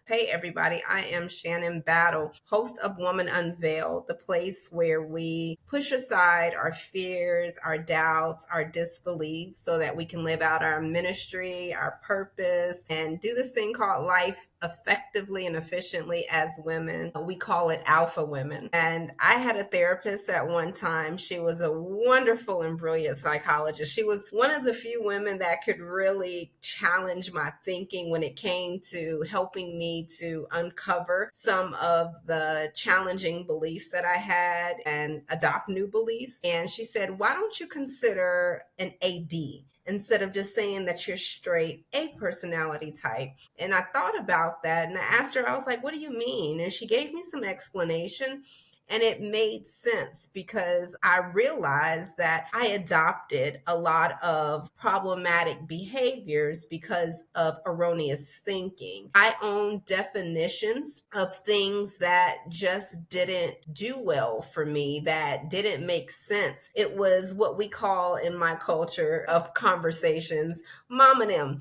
Hey, everybody, I am Shannon Battle, host of Woman Unveiled, the place where we push aside our fears, our doubts, our disbelief so that we can live out our ministry, our purpose, and do this thing called life effectively and efficiently as women. We call it Alpha Women. And I had a therapist at one time. She was a wonderful and brilliant psychologist. She was one of the few women that could really challenge my thinking when it came to helping me to uncover some of the challenging beliefs that I had and adopt new beliefs. And she said, why don't you consider an AB? Instead of just saying that you're straight A personality type. And I thought about that and I asked her, I was like, what do you mean? And she gave me some explanation. And it made sense because I realized that I adopted a lot of problematic behaviors because of erroneous thinking. I own definitions of things that just didn't do well for me, that didn't make sense. It was what we call in my culture of conversations, mom and them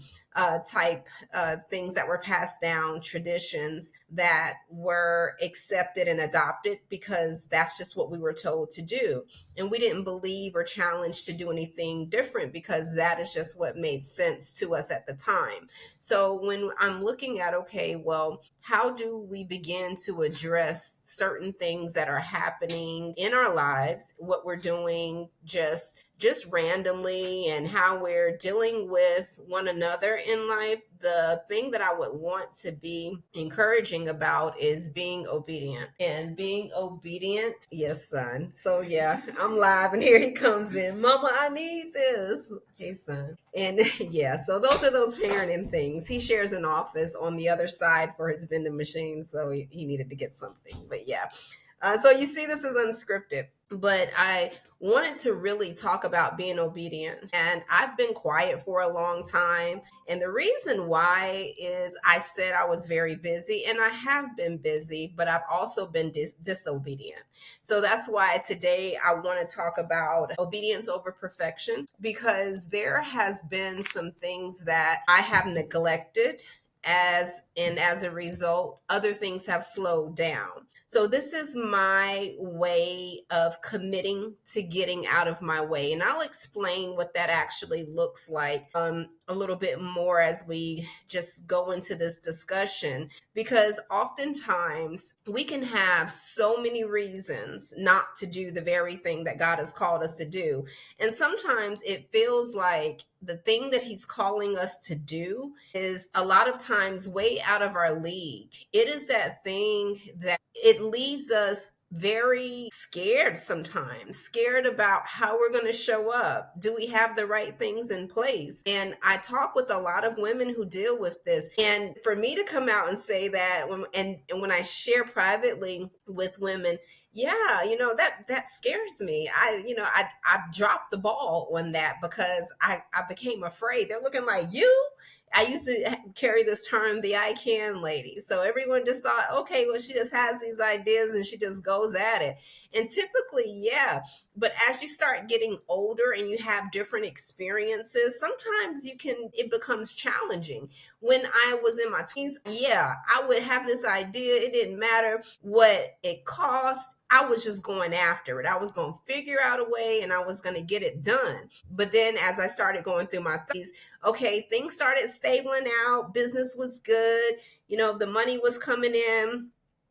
type things that were passed down, traditions that were accepted and adopted because that's just what we were told to do. And we didn't believe or challenge to do anything different because that is just what made sense to us at the time. So when I'm looking at, okay, well, how do we begin to address certain things that are happening in our lives, what we're doing just randomly, and how we're dealing with one another in life? The thing that I would want to be encouraging about is being obedient. And being obedient, yes, son. So yeah, I'm live and here he comes in. Mama, I need this. Hey, son. And yeah, so those are those parenting things. He shares an office on the other side for his vending machine, so he needed to get something. But yeah, so you see, this is unscripted, but I wanted to really talk about being obedient. And I've been quiet for a long time. And the reason why is I said I was very busy, and I have been busy, but I've also been disobedient. So that's why today I want to talk about obedience over perfection, because there has been some things that I have neglected as a result, other things have slowed down. So this is my way of committing to getting out of my way. And I'll explain what that actually looks like a little bit more as we just go into this discussion, because oftentimes we can have so many reasons not to do the very thing that God has called us to do. And sometimes it feels like the thing that he's calling us to do is a lot of times way out of our league. It is that thing that it leaves us very scared sometimes, scared about how we're going to show up. Do we have the right things in place? And I talk with a lot of women who deal with this. And for me to come out and say that, and when I share privately with women, yeah, that scares me. I dropped the ball on that because I became afraid. They're looking like, you. I used to carry this term, the I can lady. So everyone just thought, okay, well, she just has these ideas and she just goes at it. And typically, yeah. But as you start getting older and you have different experiences, sometimes it becomes challenging. When I was in my 20s, yeah, I would have this idea. It didn't matter what it cost. I was just going after it. I was going to figure out a way and I was going to get it done. But then as I started going through my 30s, okay, things started stabling out. Business was good. The money was coming in,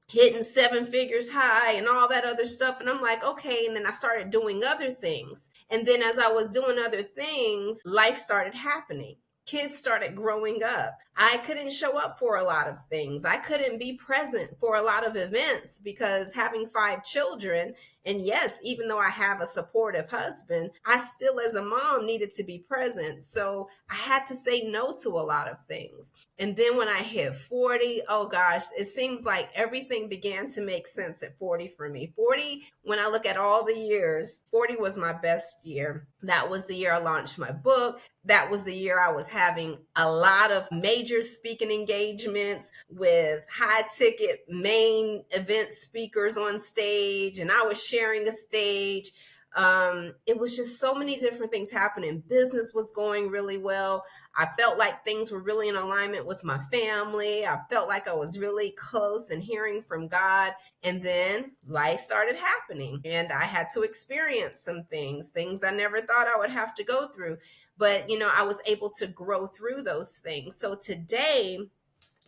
hitting seven figures high and all that other stuff. And I'm like, okay. And then I started doing other things. And then as I was doing other things, life started happening. Kids started growing up. I couldn't show up for a lot of things. I couldn't be present for a lot of events because having 5 children, and yes, even though I have a supportive husband, I still as a mom needed to be present. So I had to say no to a lot of things. And then when I hit 40, oh gosh, it seems like everything began to make sense at 40 for me. 40, when I look at all the years, 40 was my best year. That was the year I launched my book. That was the year I was having a lot of major speaking engagements with high ticket main event speakers on stage, and I was sharing a stage. It was just so many different things happening. Business was going really well. I felt like things were really in alignment with my family. I felt like I was really close and hearing from God. And then life started happening, and I had to experience some things I never thought I would have to go through. But, I was able to grow through those things. So today,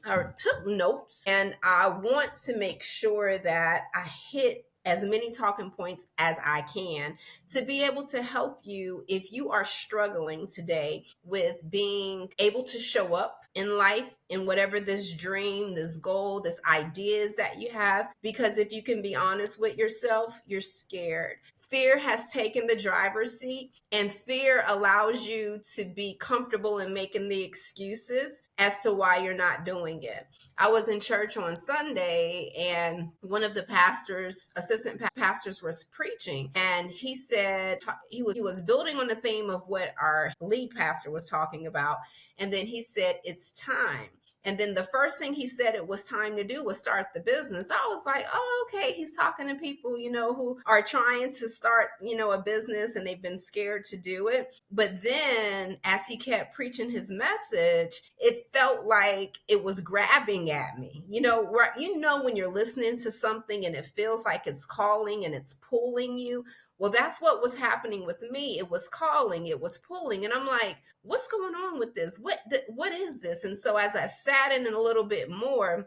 I took notes, and I want to make sure that I hit as many talking points as I can to be able to help you if you are struggling today with being able to show up in life in whatever this dream, this goal, this ideas that you have. Because if you can be honest with yourself, you're scared. Fear has taken the driver's seat, and fear allows you to be comfortable in making the excuses as to why you're not doing it. I was in church on Sunday, and one of the pastors, assistant pastors, was preaching, and he said he was building on the theme of what our lead pastor was talking about. And then he said, "It's time." And then the first thing he said it was time to do was start the business. I was like, oh, okay. He's talking to people, who are trying to start, a business, and they've been scared to do it. But then as he kept preaching his message, it felt like it was grabbing at me. Right? When you're listening to something and it feels like it's calling and it's pulling you. Well, that's what was happening with me. It was calling, it was pulling. And I'm like, what's going on with this? What is this? And so as I sat in it a little bit more,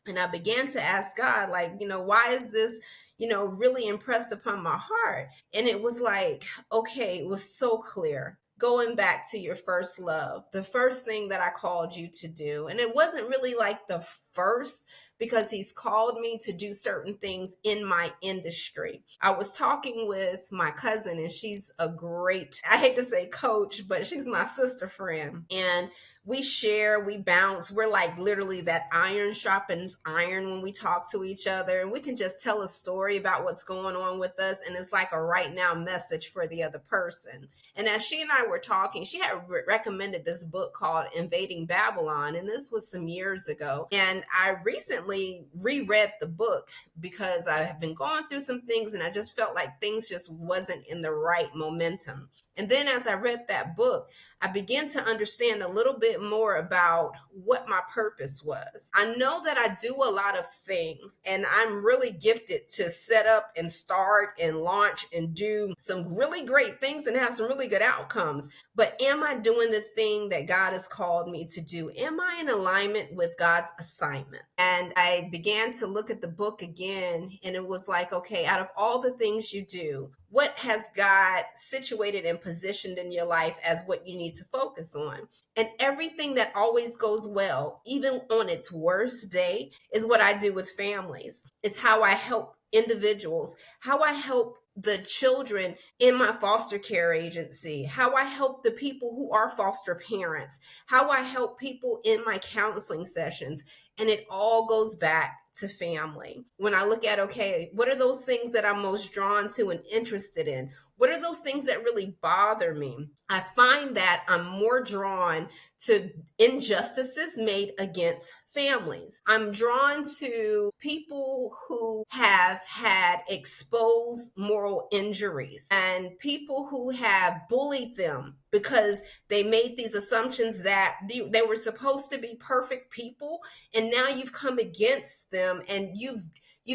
and I began to ask God, like, why is this, really impressed upon my heart? And it was like, okay, it was so clear. Going back to your first love, the first thing that I called you to do. And it wasn't really like the first, because he's called me to do certain things in my industry. I was talking with my cousin, and she's a great, I hate to say coach, but she's my sister friend. And we share, we bounce. We're like literally that iron sharpens iron when we talk to each other, and we can just tell a story about what's going on with us. And it's like a right now message for the other person. And as she and I were talking, she had recommended this book called Invading Babylon. And this was some years ago. And I recently reread the book because I have been going through some things, and I just felt like things just wasn't in the right momentum. And then as I read that book, I began to understand a little bit more about what my purpose was. I know that I do a lot of things, and I'm really gifted to set up and start and launch and do some really great things and have some really good outcomes. But am I doing the thing that God has called me to do? Am I in alignment with God's assignment? And I began to look at the book again, and it was like, okay, out of all the things you do, what has God situated and positioned in your life as what you need to focus on? And everything that always goes well, even on its worst day, is what I do with families. It's how I help individuals, how I help the children in my foster care agency, how I help the people who are foster parents, how I help people in my counseling sessions. And it all goes back to family. When I look at, okay, what are those things that I'm most drawn to and interested in? What are those things that really bother me? I find that I'm more drawn to injustices made against families. I'm drawn to people who have had exposed moral injuries, and people who have bullied them because they made these assumptions that they were supposed to be perfect people, and now you've come against them, and you've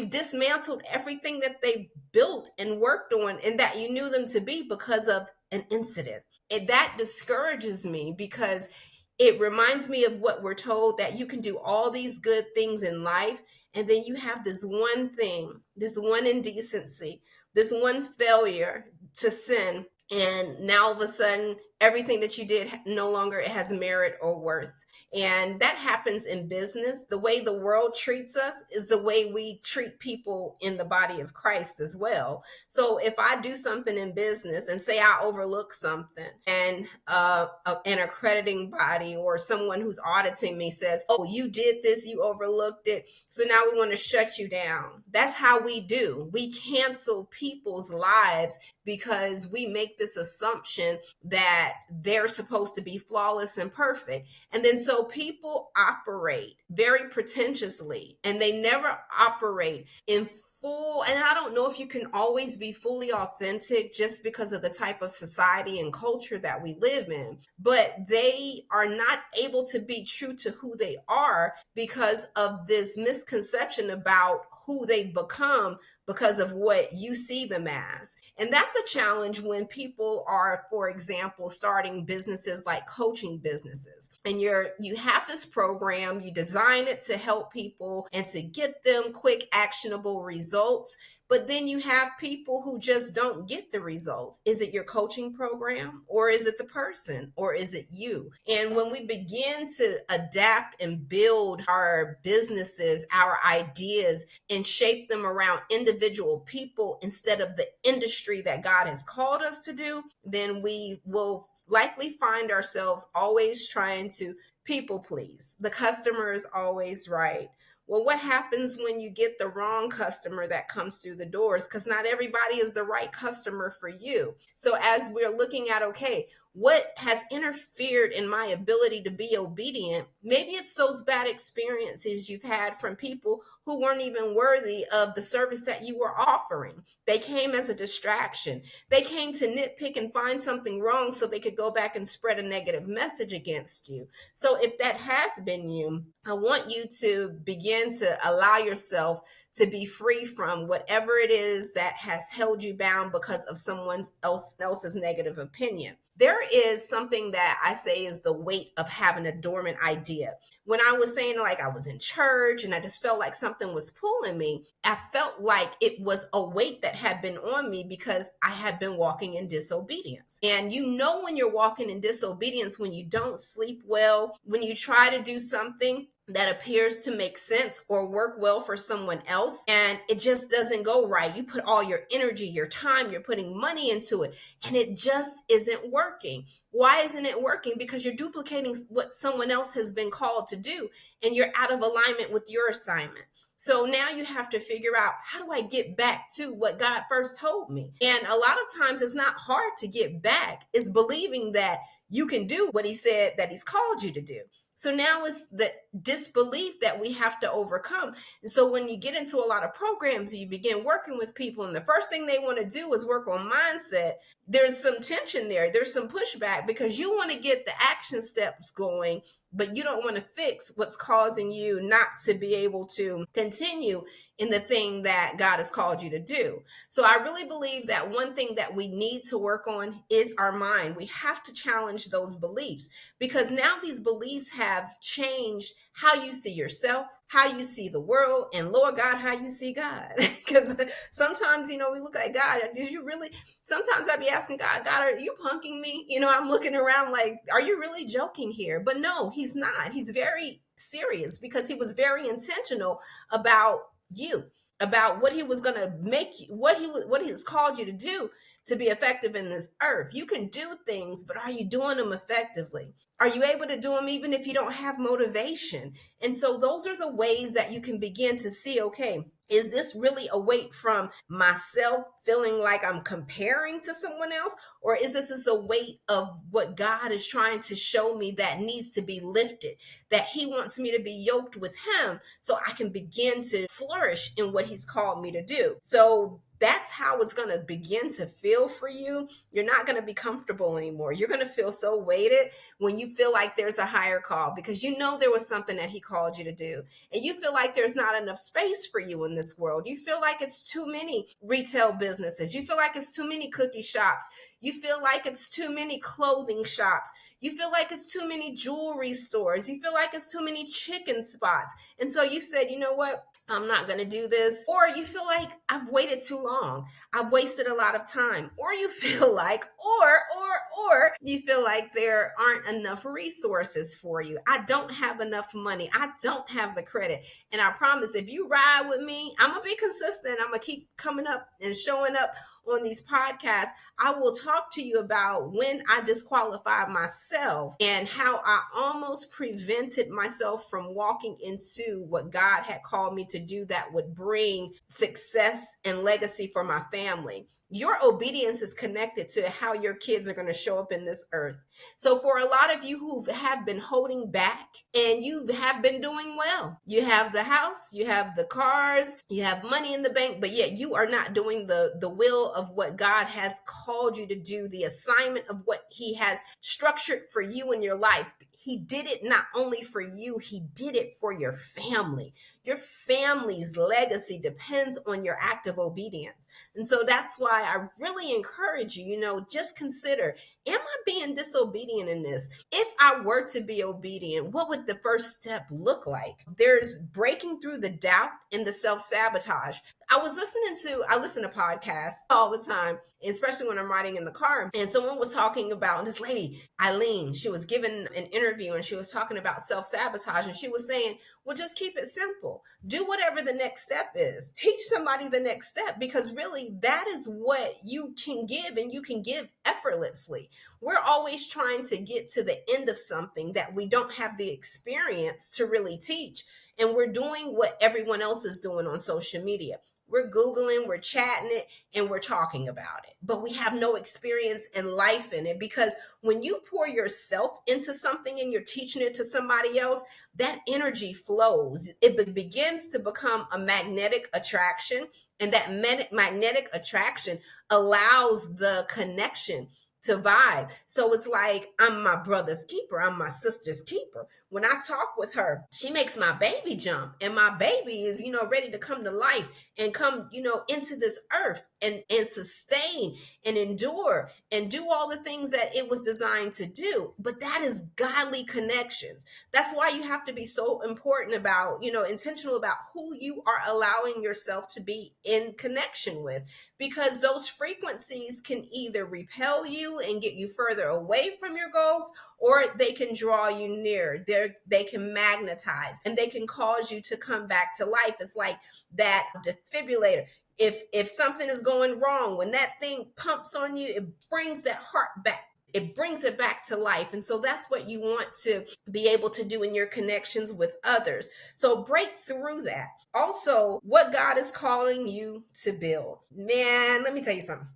dismantled everything that they built and worked on and that you knew them to be because of an incident. And that discourages me, because it reminds me of what we're told, that you can do all these good things in life, and then you have this one thing, this one indecency, this one failure to sin, and now all of a sudden everything that you did no longer has merit or worth. And that happens in business. The way the world treats us is the way we treat people in the body of Christ as well. So if I do something in business, and say I overlook something, and an accrediting body or someone who's auditing me says, oh, you did this, you overlooked it, so now we want to shut you down. That's how we do. We cancel people's lives because we make this assumption that they're supposed to be flawless and perfect. And then so people operate very pretentiously, and they never operate in full, and I don't know if you can always be fully authentic just because of the type of society and culture that we live in, but they are not able to be true to who they are because of this misconception about who they've become because of what you see them as. And that's a challenge when people are, for example, starting businesses like coaching businesses. And you have this program, you design it to help people and to get them quick actionable results. But then you have people who just don't get the results. Is it your coaching program, or is it the person, or is it you? And when we begin to adapt and build our businesses, our ideas, and shape them around individual people instead of the industry that God has called us to do, then we will likely find ourselves always trying to people please. The customer is always right. Well, what happens when you get the wrong customer that comes through the doors? Because not everybody is the right customer for you. So as we're looking at, okay, what has interfered in my ability to be obedient? Maybe it's those bad experiences you've had from people who weren't even worthy of the service that you were offering. They came as a distraction. They came to nitpick and find something wrong so they could go back and spread a negative message against you. So if that has been you, I want you to begin to allow yourself to be free from whatever it is that has held you bound because of someone else's negative opinion. There is something that I say is the weight of having a dormant idea. When I was saying, like, I was in church and I just felt like something was pulling me, I felt like it was a weight that had been on me because I had been walking in disobedience. And you know when you're walking in disobedience, when you don't sleep well, when you try to do something that appears to make sense or work well for someone else and it just doesn't go right. You put all your energy, your time, you're putting money into it, and it just isn't working. Why isn't it working? Because you're duplicating what someone else has been called to do, and you're out of alignment with your assignment. So now you have to figure out, how do I get back to what God first told me? And a lot of times it's not hard to get back. It's believing that you can do what he said that he's called you to do. So now it's the disbelief that we have to overcome. And so when you get into a lot of programs, you begin working with people, and the first thing they want to do is work on mindset. There's some tension there. There's some pushback because you want to get the action steps going, but you don't want to fix what's causing you not to be able to continue in the thing that God has called you to do. So I really believe that one thing that we need to work on is our mind. We have to challenge those beliefs because now these beliefs have changed how you see yourself, how you see the world, and Lord God, how you see God. Because sometimes, we look at God, did you really? Sometimes I'd be asking God, God, are you punking me? I'm looking around like, are you really joking here? But no, he's not. He's very serious because he was very intentional about you, about what he was going to make you, what he has called you to do to be effective in this earth. You can do things, but are you doing them effectively? Are you able to do them even if you don't have motivation? And so those are the ways that you can begin to see, okay, is this really a weight from myself feeling like I'm comparing to someone else? Or is this a weight of what God is trying to show me that needs to be lifted, that he wants me to be yoked with him so I can begin to flourish in what he's called me to do? So that's how it's going to begin to feel for you. You're not going to be comfortable anymore. You're going to feel so weighted when you feel like there's a higher call because there was something that he called you to do. And you feel like there's not enough space for you in this world. You feel like it's too many retail businesses. You feel like it's too many cookie shops. You feel like it's too many clothing shops. You feel like it's too many jewelry stores. You feel like it's too many chicken spots. And so you said, you know what? I'm not going to do this. Or you feel like I've waited too long. I've wasted a lot of time. Or you feel like, or you feel like there aren't enough resources for you. I don't have enough money. I don't have the credit. And I promise if you ride with me, I'm going to be consistent. I'm going to keep coming up and showing up on these podcasts. I will talk to you about when I disqualified myself and how I almost prevented myself from walking into what God had called me to do that would bring success and legacy for my family. your obedience is connected to how your kids are going to show up in this earth. So for a lot of you who have been holding back and you have been doing well, you have the house, you have the cars, you have money in the bank, but yet you are not doing the will of what God has called you to do, the assignment of what he has structured for you in your life. He did it not only for you, he did it for your family. Your family's legacy depends on your act of obedience. And so that's why I really encourage you, just consider, am I being disobedient in this? If I were to be obedient, what would the first step look like? There's breaking through the doubt and the self-sabotage. I listen to podcasts all the time, especially when I'm riding in the car. And someone was talking about this lady, Eileen. She was given an interview and she was talking about self-sabotage. And she was saying, well, just keep it simple. Do whatever the next step is. Teach somebody the next step, because really that is what you can give, and you can give effortlessly. We're always trying to get to the end of something that we don't have the experience to really teach. And we're doing what everyone else is doing on social media. We're Googling, we're chatting it, and we're talking about it. But we have no experience in life in it, because when you pour yourself into something and you're teaching it to somebody else, that energy flows. It begins to become a magnetic attraction. And that magnetic attraction allows the connection to vibe. So it's like, I'm my brother's keeper, I'm my sister's keeper. When I talk with her, she makes my baby jump, and my baby is, ready to come to life and come, into this earth and sustain and endure and do all the things that it was designed to do. But that is godly connections. That's why you have to be so important about, intentional about who you are allowing yourself to be in connection with, because those frequencies can either repel you and get you further away from your goals, or they can draw you near. They can magnetize, and they can cause you to come back to life. It's like that defibrillator. If something is going wrong, when that thing pumps on you, it brings that heart back. It brings it back to life. And so that's what you want to be able to do in your connections with others. So break through that. Also, what God is calling you to build. Man, let me tell you something.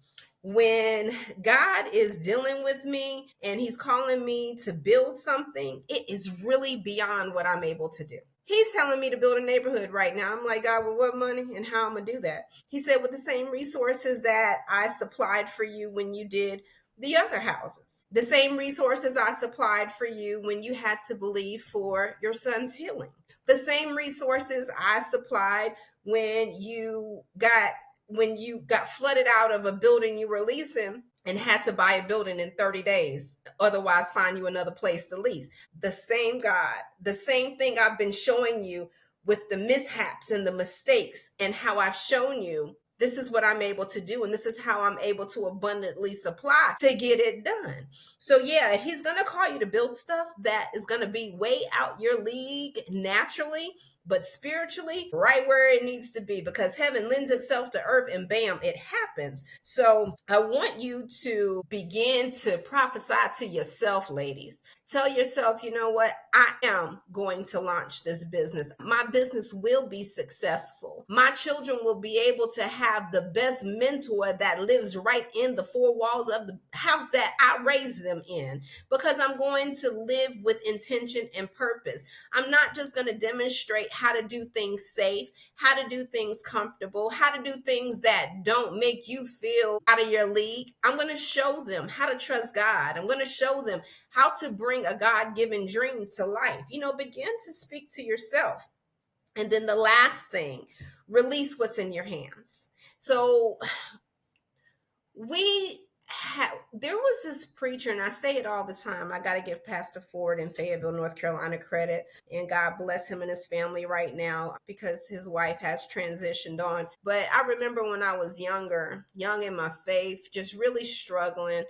When God is dealing with me and he's calling me to build something, it is really beyond what I'm able to do. He's telling me to build a neighborhood right now. I'm like, God, with what money and how I'm going to do that? He said, with the same resources that I supplied for you when you did the other houses, the same resources I supplied for you when you had to believe for your son's healing, the same resources I supplied when you got flooded out of a building you were leasing and had to buy a building in 30 days, otherwise find you another place to lease. The same God, the same thing I've been showing you with the mishaps and the mistakes, and how I've shown you this is what I'm able to do, and this is how I'm able to abundantly supply to get it done. So yeah, he's going to call you to build stuff that is going to be way out your league naturally, but spiritually right where it needs to be, because heaven lends itself to earth, and bam, it happens. So I want you to begin to prophesy to yourself, ladies. Tell yourself, you know what? I am going to launch this business. My business will be successful. My children will be able to have the best mentor that lives right in the four walls of the house that I raised them in, because I'm going to live with intention and purpose. I'm not just going to demonstrate how to do things safe, how to do things comfortable, how to do things that don't make you feel out of your league. I'm going to show them how to trust God. I'm going to show them how to bring a God-given dream to life. Begin to speak to yourself. And then the last thing, release what's in your hands. So there was this preacher, and I say it all the time. I got to give Pastor Ford in Fayetteville, North Carolina credit, and God bless him and his family right now, because his wife has transitioned on. But I remember when I was younger, young in my faith, just really struggling,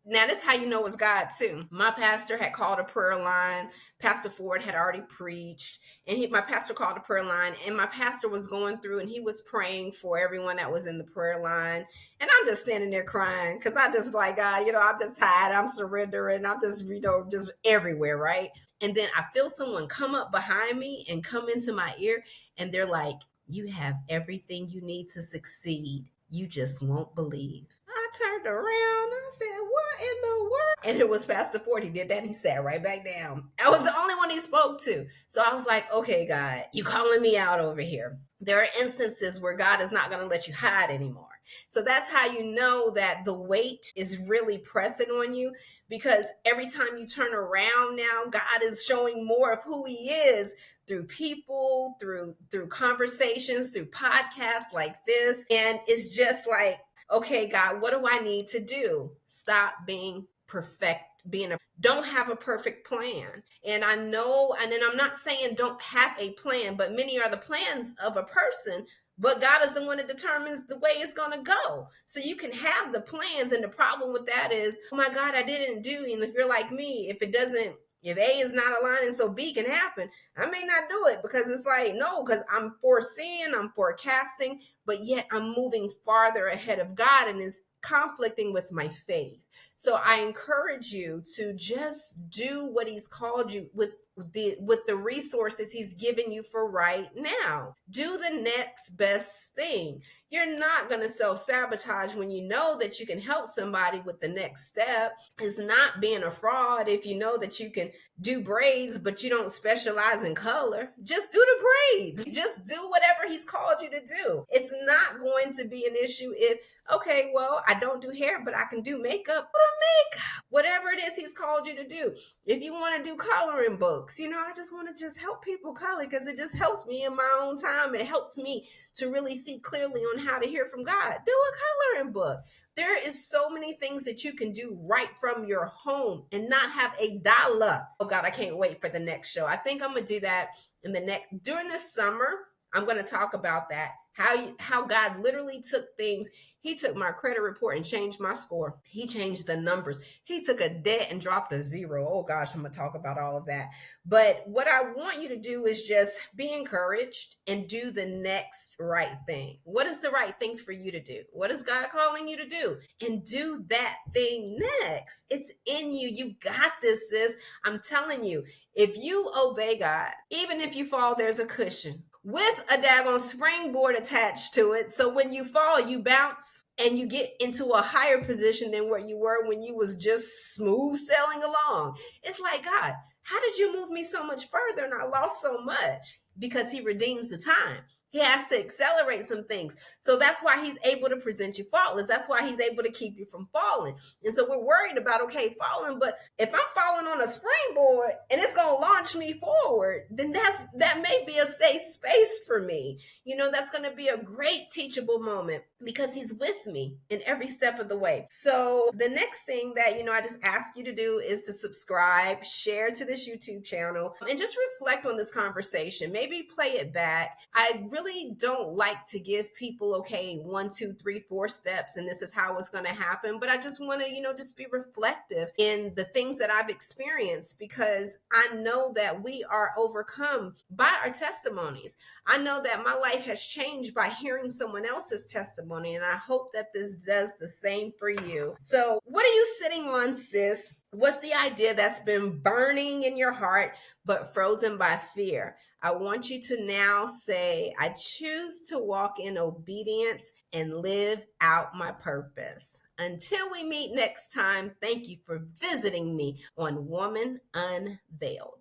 now this is how you know it's God too. My pastor had called a prayer line. Pastor Ford had already preached, and my pastor called a prayer line, and my pastor was going through and he was praying for everyone that was in the prayer line. And I'm just standing there crying, because I just like, God, I'm just tired. I'm surrendering. I'm just, just everywhere, right? And then I feel someone come up behind me and come into my ear, and they're like, you have everything you need to succeed. You just won't believe. I turned around. I said, what in the world? And it was Pastor Ford. He did that. And he sat right back down. I was the only one he spoke to. So I was like, okay, God, you calling me out over here. There are instances where God is not going to let you hide anymore. So that's how you know that the weight is really pressing on you, because every time you turn around now, God is showing more of who he is through people, through conversations, through podcasts like this. And it's just like, okay, God, what do I need to do? Stop being perfect, don't have a perfect plan. And I know, and then I'm not saying don't have a plan, but many are the plans of a person, but God is the one that determines the way it's going to go. So you can have the plans, and the problem with that is, oh my God, I didn't do. And if you're like me, if A is not aligning so B can happen, I may not do it, because it's like, no, because I'm foreseeing, I'm forecasting, but yet I'm moving farther ahead of God, and is conflicting with my faith. So I encourage you to just do what he's called you with the resources he's given you for right now. Do the next best thing. You're not going to self-sabotage when you know that you can help somebody with the next step. It's not being a fraud if you know that you can do braids, but you don't specialize in color. Just do the braids. Just do whatever he's called you to do. It's not going to be an issue if, okay, well, I don't do hair, but I can do makeup. Whatever it is he's called you to do. If you want to do coloring books, I just want to just help people color, because it just helps me in my own time. It helps me to really see clearly on how to hear from God. Do a coloring book. There is so many things that you can do right from your home and not have a dollar. Oh God, I can't wait for the next show. I think I'm gonna do that during this summer. I'm gonna talk about that. How God literally took things. He took my credit report and changed my score. He changed the numbers. He took a debt and dropped a zero. Oh gosh, I'm gonna talk about all of that. But what I want you to do is just be encouraged and do the next right thing. What is the right thing for you to do? What is God calling you to do? And do that thing next. It's in you. You got this, sis. I'm telling you, if you obey God, even if you fall, there's a cushion with a daggone springboard attached to it. So when you fall, you bounce and you get into a higher position than where you were when you was just smooth sailing along. It's like, God, how did you move me so much further and I lost so much? Because he redeems the time. He has to accelerate some things. So that's why he's able to present you faultless. That's why he's able to keep you from falling. And so we're worried about, okay, falling, but if I'm falling on a springboard and it's going to launch me forward, then that may be a safe space for me. That's going to be a great teachable moment, because he's with me in every step of the way. So the next thing that, I just ask you to do is to subscribe, share to this YouTube channel, and just reflect on this conversation. Maybe play it back. I really don't like to give people, okay, 1, 2, 3, 4 steps, and this is how it's going to happen. But I just want to, just be reflective in the things that I've experienced, because I know that we are overcome by our testimonies. I know that my life has changed by hearing someone else's testimony, and I hope that this does the same for you. So what are you sitting on, sis? What's the idea that's been burning in your heart but frozen by fear? I want you to now say, I choose to walk in obedience and live out my purpose. Until we meet next time, thank you for visiting me on Woman Unveiled.